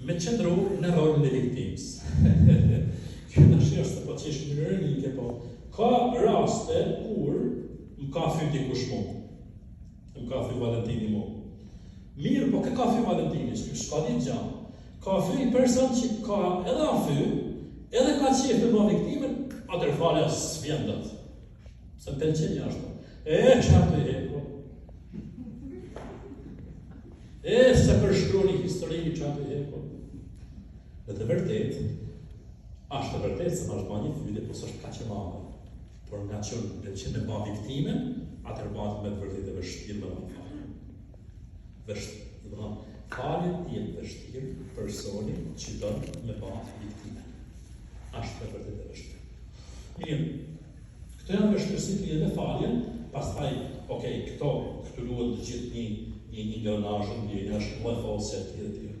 me qëndru në rolin e viktimës. Kjo në shi është po që ishë një rënike, po ka raste kur më ka fy dikush mu, më ka fy Valentini mu. Mirë, po ka fy Valentini, s'ka ditë gjanë. Ka fy një person që ka edhe a fy, edhe ka qefë me viktimën, atër falja s'vjendat. Se më pëlqenja është. Qatë e heko. Se përshkru një histori qatë e heko. Dhe të vërtet, ashtë të vërtet se më është ba një fyde, po së është ka që madhe. Por nga që në pëlqen me ba viktimen, atër batë me të vërtet e vështirë me ba falja. Vështirë. Faljen jetë vështirë personi që dënë me ba viktimen. Ashtë të vërtet e vështirë. Mirë, këto janë vështërësit lidhë me faljen, pastaj, këtu duhet gjithë një ngërnazhën, një është më e falë se tjë,